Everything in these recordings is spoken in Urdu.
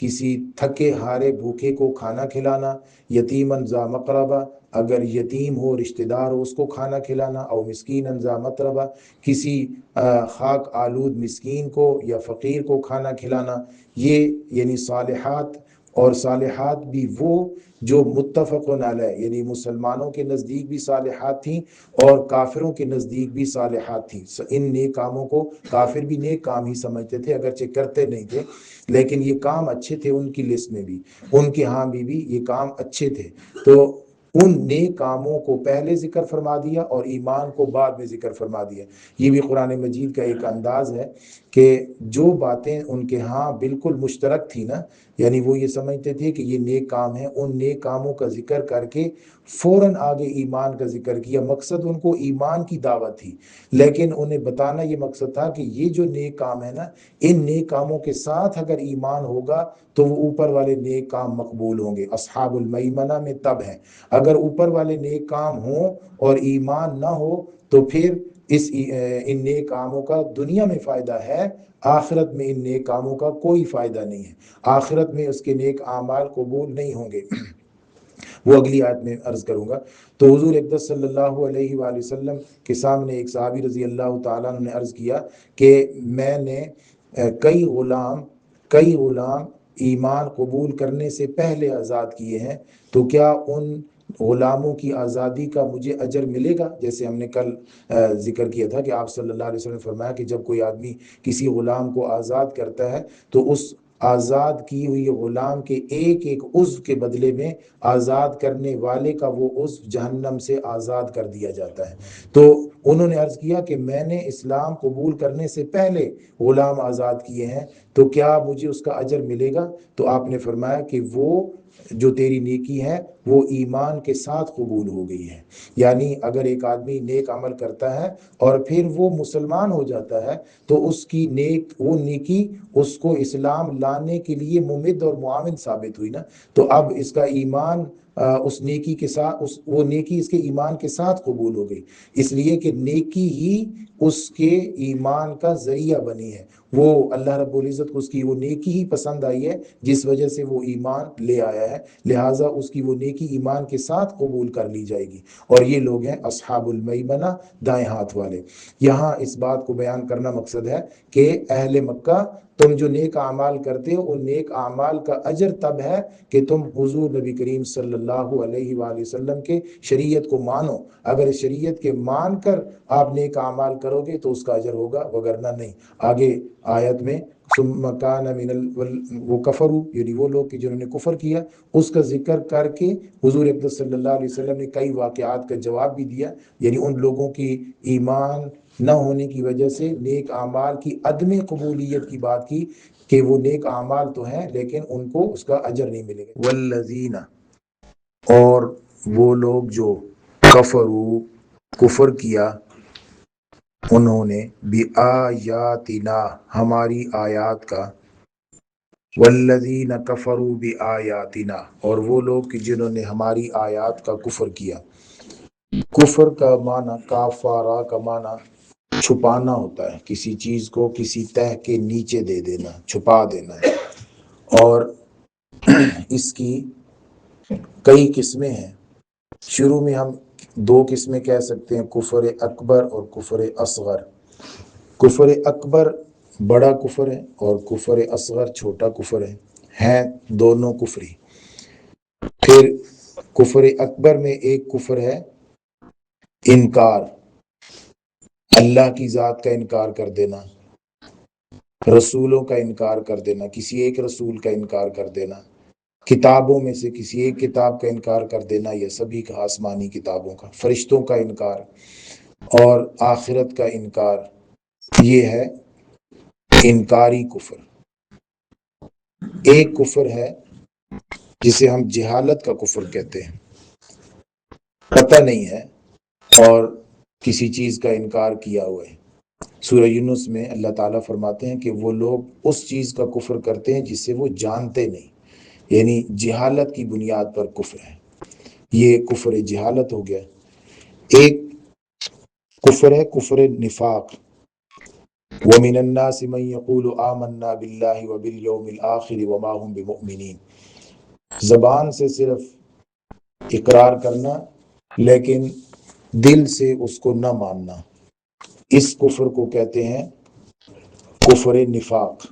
کسی تھکے ہارے بھوکے کو کھانا کھلانا، یتیمن ذا مقربہ، اگر یتیم ہو رشتہ دار ہو اس کو کھانا کھلانا، او مسکین ذا متربہ، کسی خاک آلود مسکین کو یا فقیر کو کھانا کھلانا، یہ یعنی صالحات. اور صالحات بھی وہ جو متفقن علیہ، یعنی مسلمانوں کے نزدیک بھی صالحات تھیں اور کافروں کے نزدیک بھی صالحات تھیں. ان نیک کاموں کو کافر بھی نیک کام ہی سمجھتے تھے، اگرچہ کرتے نہیں تھے، لیکن یہ کام اچھے تھے ان کی لسٹ میں بھی، ان کے ہاں بھی یہ کام اچھے تھے. تو ان نیک کاموں کو پہلے ذکر فرما دیا اور ایمان کو بعد میں ذکر فرما دیا. یہ بھی قرآن مجید کا ایک انداز ہے کہ جو باتیں ان کے ہاں بالکل مشترک تھی نا، یعنی وہ یہ سمجھتے تھے کہ یہ نیک کام ہے، ان نیک کاموں کا ذکر کر کے فوراً آگے ایمان کا ذکر کیا. مقصد ان کو ایمان کی دعوت تھی، لیکن انہیں بتانا یہ مقصد تھا کہ یہ جو نیک کام ہے نا، ان نیک کاموں کے ساتھ اگر ایمان ہوگا تو وہ اوپر والے نیک کام مقبول ہوں گے. اصحاب المیمنہ میں تب ہے، اگر اوپر والے نیک کام ہوں اور ایمان نہ ہو تو پھر ان نیک کاموں کا دنیا میں فائدہ ہے، آخرت میں ان نیک کاموں کا کوئی فائدہ نہیں ہے، آخرت میں اس کے نیک اعمال قبول نہیں ہوں گے. وہ اگلی آیت میں عرض کروں گا. تو حضور اقدس صلی اللہ علیہ وآلہ وسلم کے سامنے ایک صحابی رضی اللہ تعالیٰ عنہ نے عرض کیا کہ میں نے کئی غلام ایمان قبول کرنے سے پہلے آزاد کیے ہیں، تو کیا ان غلاموں کی آزادی کا مجھے اجر ملے گا؟ جیسے ہم نے کل ذکر کیا تھا کہ آپ صلی اللہ علیہ وسلم نے فرمایا کہ جب کوئی آدمی کسی غلام کو آزاد کرتا ہے تو اس آزاد کی ہوئی غلام کے ایک ایک عضو کے بدلے میں آزاد کرنے والے کا وہ عضو جہنم سے آزاد کر دیا جاتا ہے. تو انہوں نے عرض کیا کہ میں نے اسلام قبول کرنے سے پہلے غلام آزاد کیے ہیں، تو کیا مجھے اس کا اجر ملے گا؟ تو آپ نے فرمایا کہ وہ جو تیری نیکی ہے وہ ایمان کے ساتھ قبول ہو گئی ہے. یعنی اگر ایک آدمی نیک عمل کرتا ہے اور پھر وہ مسلمان ہو جاتا ہے تو اس کی وہ نیکی اس کو اسلام لانے کے لیے ممد اور معاون ثابت ہوئی نا. تو اب اس کا ایمان اس نیکی کے ساتھ وہ نیکی اس کے ایمان کے ساتھ قبول ہو گئی، اس لیے کہ نیکی ہی اس کے ایمان کا ذریعہ بنی ہے. وہ اللہ رب العزت کو اس کی وہ نیکی ہی پسند آئی ہے جس وجہ سے وہ ایمان لے آیا ہے، لہٰذا اس کی وہ نیکی ایمان کے ساتھ قبول کر لی جائے گی. اور یہ لوگ ہیں اصحاب المیمنہ، دائیں ہاتھ والے. یہاں اس بات کو بیان کرنا مقصد ہے کہ اہل مکہ تم جو نیک اعمال کرتے ہو ان نیک اعمال کا اجر تب ہے کہ تم حضور نبی کریم صلی اللہ علیہ وآلہ وسلم کے شریعت کو مانو. اگر اس شریعت کے مان کر آپ نیک اعمال کرو گے تو اس کا اجر ہوگا، وگرنہ نہیں. آگے آیت میں ثم کان من وہ کفروا، یعنی وہ لوگ کہ جنہوں نے کفر کیا، اس کا ذکر کر کے حضور اقدس صلی اللہ علیہ وسلم نے کئی واقعات کا جواب بھی دیا. یعنی ان لوگوں کی ایمان نہ ہونے کی وجہ سے نیک اعمال کی عدم قبولیت کی بات کی کہ وہ نیک اعمال تو ہیں لیکن ان کو اس کا اجر نہیں ملے گا. والذین، اور وہ لوگ جو کفر کیا انہوں نے بآیاتنا، ہماری آیات کا، والذین کفروا بآیاتنا، اور وہ لوگ کہ جنہوں نے ہماری آیات کا کفر کیا. کفر کا معنی، کافارا کا معنی چھپانا ہوتا ہے، کسی چیز کو کسی تہ کے نیچے دے دینا، چھپا دینا ہے. اور اس کی کئی قسمیں ہیں. شروع میں ہم دو قسمیں کہہ سکتے ہیں، کفر اکبر اور کفر اصغر. کفر اکبر بڑا کفر ہے اور کفر اصغر چھوٹا کفر ہے دونوں کفری. پھر کفر اکبر میں ایک کفر ہے انکار، اللہ کی ذات کا انکار کر دینا، رسولوں کا انکار کر دینا، کسی ایک رسول کا انکار کر دینا، کتابوں میں سے کسی ایک کتاب کا انکار کر دینا یا سبھی کا آسمانی کتابوں کا، فرشتوں کا انکار اور آخرت کا انکار. یہ ہے انکاری کفر. ایک کفر ہے جسے ہم جہالت کا کفر کہتے ہیں، پتہ نہیں ہے اور کسی چیز کا انکار کیا ہوا ہے. سورہ یونس میں اللہ تعالیٰ فرماتے ہیں کہ وہ لوگ اس چیز کا کفر کرتے ہیں جسے وہ جانتے نہیں، یعنی جہالت کی بنیاد پر کفر ہے. یہ کفر جہالت ہو گیا. ایک کفر ہے کفر نفاق، وَمِنَ النَّاسِ مَن يَقُولُ آمَنَّا بِاللَّهِ وَبِالْيَوْمِ الْآخِرِ وَمَا هُمْ بِمُؤْمِنِينَ، زبان سے صرف اقرار کرنا لیکن دل سے اس کو نہ ماننا، اس کفر کو کہتے ہیں کفر نفاق۔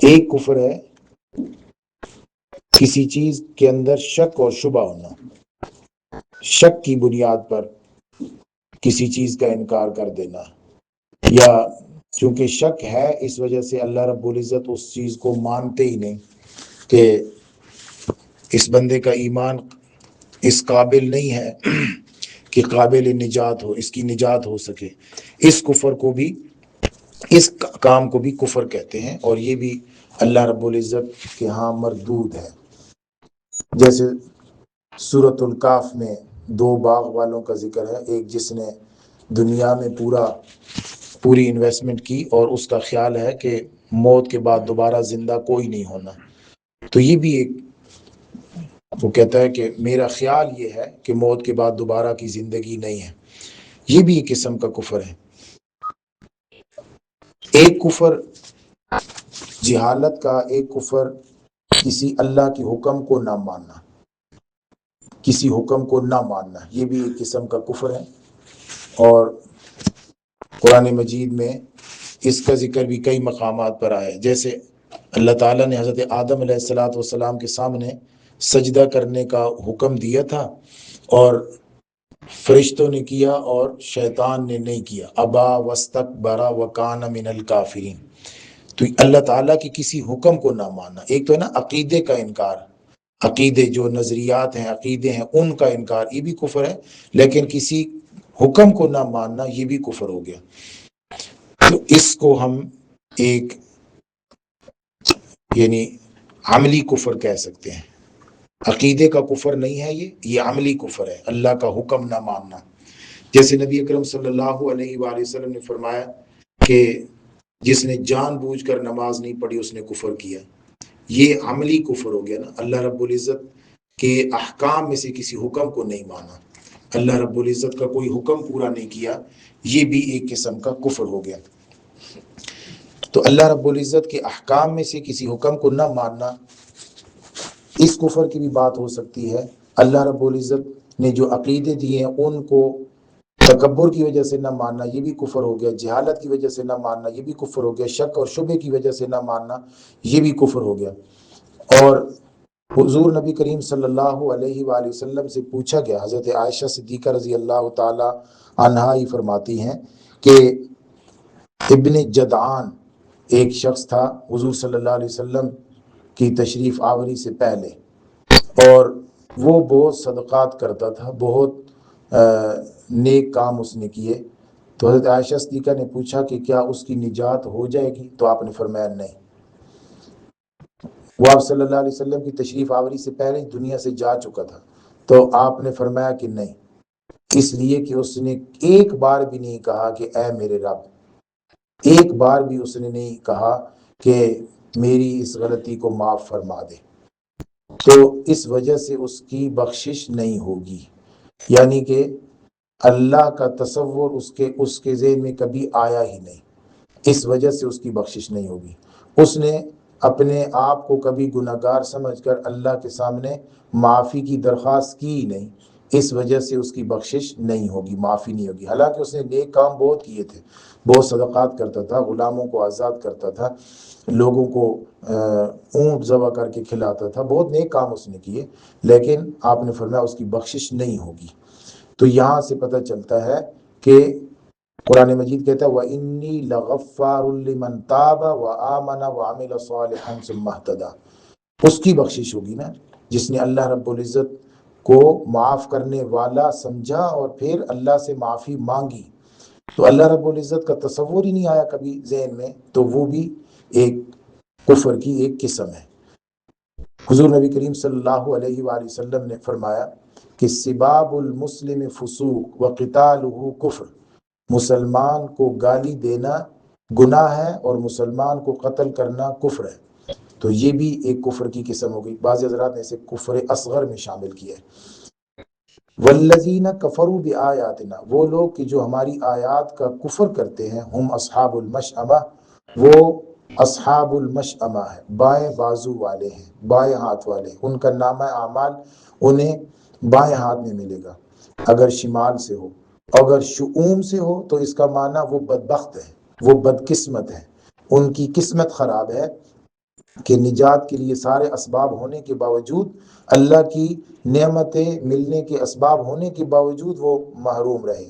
ایک کفر ہے کسی چیز کے اندر شک اور شبہ ہونا، شک کی بنیاد پر کسی چیز کا انکار کر دینا، یا چونکہ شک ہے اس وجہ سے اللہ رب العزت اس چیز کو مانتے ہی نہیں کہ اس بندے کا ایمان اس قابل نہیں ہے کہ قابل نجات ہو، اس کی نجات ہو سکے، اس کفر کو بھی، اس کام کو بھی کفر کہتے ہیں، اور یہ بھی اللہ رب العزت کے ہاں مردود ہے۔ جیسے سورۃ الکاف میں دو باغ والوں کا ذکر ہے، ایک جس نے دنیا میں پوری انویسٹمنٹ کی اور اس کا خیال ہے کہ موت کے بعد دوبارہ زندہ کوئی نہیں ہونا، تو یہ بھی ایک، وہ کہتا ہے کہ میرا خیال یہ ہے کہ موت کے بعد دوبارہ کی زندگی نہیں ہے، یہ بھی ایک قسم کا کفر ہے۔ ایک کفر جہالت کا، ایک کفر کسی اللہ کے حکم کو نہ ماننا، کسی حکم کو نہ ماننا، یہ بھی ایک قسم کا کفر ہے، اور قرآن مجید میں اس کا ذکر بھی کئی مقامات پر آیا ہے۔ جیسے اللہ تعالیٰ نے حضرت آدم علیہ السلام کے سامنے سجدہ کرنے کا حکم دیا تھا، اور فرشتوں نے کیا اور شیطان نے نہیں کیا، ابا واستکبر وکان من الکافرین۔ تو اللہ تعالیٰ کی کسی حکم کو نہ ماننا، ایک تو ہے نا عقیدے کا انکار، عقیدے جو نظریات ہیں، عقیدے ہیں، ان کا انکار، یہ بھی کفر ہے، لیکن کسی حکم کو نہ ماننا یہ بھی کفر ہو گیا۔ تو اس کو ہم ایک یعنی عملی کفر کہہ سکتے ہیں، عقیدے کا کفر نہیں ہے، یہ عملی کفر ہے، اللہ کا حکم نہ ماننا۔ جیسے نبی اکرم صلی اللہ علیہ وآلہ وسلم نے فرمایا کہ جس نے جان بوجھ کر نماز نہیں پڑھی اس نے کفر کیا، یہ عملی کفر ہو گیا نا، اللہ رب العزت کے احکام میں سے کسی حکم کو نہیں مانا، اللہ رب العزت کا کوئی حکم پورا نہیں کیا، یہ بھی ایک قسم کا کفر ہو گیا۔ تو اللہ رب العزت کے احکام میں سے کسی حکم کو نہ ماننا، اس کفر کی بھی بات ہو سکتی ہے۔ اللہ رب العزت نے جو عقیدے دیے ہیں ان کو تکبر کی وجہ سے نہ ماننا، یہ بھی کفر ہو گیا، جہالت کی وجہ سے نہ ماننا یہ بھی کفر ہو گیا، شک اور شبہ کی وجہ سے نہ ماننا یہ بھی کفر ہو گیا۔ اور حضور نبی کریم صلی اللہ علیہ وآلہ وسلم سے پوچھا گیا، حضرت عائشہ صدیقہ رضی اللہ تعالی عنہا ہی فرماتی ہیں کہ ابن جدعان ایک شخص تھا حضور صلی اللہ علیہ وسلم کی تشریف آوری سے پہلے، اور وہ بہت صدقات کرتا تھا، بہت نیک کام اس نے کیے۔ تو حضرت عائشہ صدیقہ نے پوچھا کہ کیا اس کی نجات ہو جائے گی؟ تو آپ نے فرمایا نہیں۔ وہ آپ صلی اللہ علیہ وسلم کی تشریف آوری سے پہلے دنیا سے جا چکا تھا، تو آپ نے فرمایا کہ نہیں، اس لیے کہ اس نے ایک بار بھی نہیں کہا کہ اے میرے رب، ایک بار بھی اس نے نہیں کہا کہ میری اس غلطی کو معاف فرما دے، تو اس وجہ سے اس کی بخشش نہیں ہوگی۔ یعنی کہ اللہ کا تصور اس کے ذہن میں کبھی آیا ہی نہیں، اس وجہ سے اس کی بخشش نہیں ہوگی۔ اس نے اپنے آپ کو کبھی گناہگار سمجھ کر اللہ کے سامنے معافی کی درخواست کی ہی نہیں، اس وجہ سے اس کی بخشش نہیں ہوگی، معافی نہیں ہوگی۔ حالانکہ اس نے نیک کام بہت کیے تھے، بہت صدقات کرتا تھا، غلاموں کو آزاد کرتا تھا، لوگوں کو اونٹ ذبح کر کے کھلاتا تھا، بہت نیک کام اس نے کیے، لیکن آپ نے فرمایا اس کی بخشش نہیں ہوگی۔ تو یہاں سے پتہ چلتا ہے کہ قرآن مجید کہتا ہے وَإِنِّي لَغَفَّارٌ لِمَن تَابَ وَآمَنَ وَعَمِلَ صَالِحًا ثُمَّ اهْتَدَىٰ، اس کی بخشش ہوگی نا، جس نے اللہ رب العزت کو معاف کرنے والا سمجھا اور پھر اللہ سے معافی مانگی، تو اللہ رب العزت کا تصور ہی نہیں آیا کبھی ذہن میں، تو وہ بھی ایک کفر کی ایک قسم ہے۔ حضور نبی کریم صلی اللہ علیہ وآلہ وسلم نے فرمایا کہ سباب المسلم فسوق وقتالہ کفر، مسلمان کو گالی دینا گناہ ہے اور مسلمان کو قتل کرنا کفر ہے، تو یہ بھی ایک کفر کی قسم ہو گئی۔ بعض حضرات نے اسے کفر اصغر میں شامل کیا ہے۔ والذین کفروا بآیاتنا، وہ لوگ کہ جو ہماری آیات کا کفر کرتے ہیں، ہم اصحاب المشأمہ، وہ اصحاب المشأمہ ہے، بائیں بازو والے ہیں، بائیں ہاتھ والے، ان کا نامہ اعمال انہیں بائیں ہاتھ میں ملے گا اگر شمال سے ہو، اگر شؤوم سے ہو تو اس کا معنی وہ بدبخت ہے، وہ بدقسمت ہے، ان کی قسمت خراب ہے کہ نجات کے لیے سارے اسباب ہونے کے باوجود، اللہ کی نعمتیں ملنے کے اسباب ہونے کے باوجود وہ محروم رہے،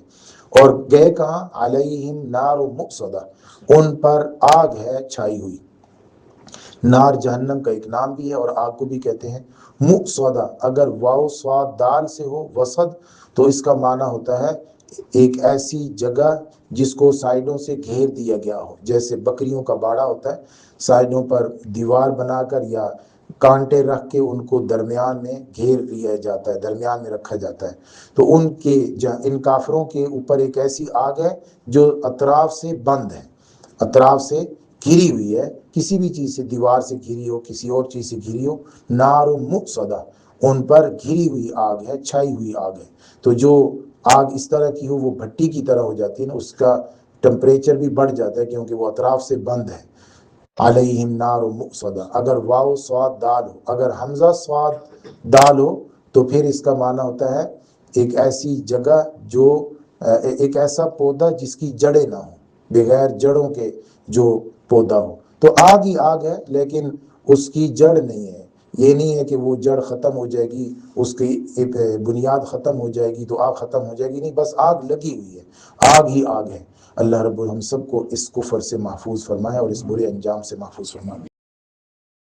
اور گئے کہاں؟ علیہم نار مؤصدہ، ان پر آگ ہے چھائی ہوئی۔ نار جہنم کا ایک نام بھی ہے اور آگ کو بھی کہتے ہیں مؤصدہ۔ اگر واو صاد دال سے ہو وسد تو اس کا معنی ہوتا ہے ایک ایسی جگہ جس کو سائیڈوں سے گھیر دیا گیا ہو، جیسے بکریوں کا باڑا ہوتا ہے، سائیڈوں پر دیوار بنا کر یا کانٹے رکھ کے ان کو درمیان میں گھیر لیا جاتا ہے، درمیان میں رکھا جاتا ہے۔ تو ان کافروں کے اوپر ایک ایسی آگ ہے جو اطراف سے بند ہے، اطراف سے گھری ہوئی ہے، کسی بھی چیز سے، دیوار سے گھری ہو، کسی اور چیز سے گھری ہو، نار مؤصدہ، ان پر گھری ہوئی آگ ہے، چھائی ہوئی آگ ہے۔ تو جو آگ اس طرح کی ہو وہ بھٹی کی طرح ہو جاتی ہے نا، اس کا ٹمپریچر بھی بڑھ جاتا ہے کیونکہ وہ اطراف سے بند ہے۔ علیہم نار مؤصدہ، اگر واو صاد دال ہو، اگر حمزہ صاد دال ہو تو پھر اس کا معنی ہوتا ہے ایک ایسی جگہ جو ایک ایسا پودا جس کی جڑیں نہ ہوں، بغیر جڑوں کے جو پودا ہو۔ تو آگ ہی آگ ہے لیکن اس کی جڑ نہیں ہے، یہ نہیں ہے کہ وہ جڑ ختم ہو جائے گی، اس کی بنیاد ختم ہو جائے گی تو آگ ختم ہو جائے گی، نہیں، بس آگ لگی ہوئی ہے، آگ ہی آگ ہے۔ اللہ رب ہم سب کو اس کفر سے محفوظ فرمائے اور اس برے انجام سے محفوظ فرمائے۔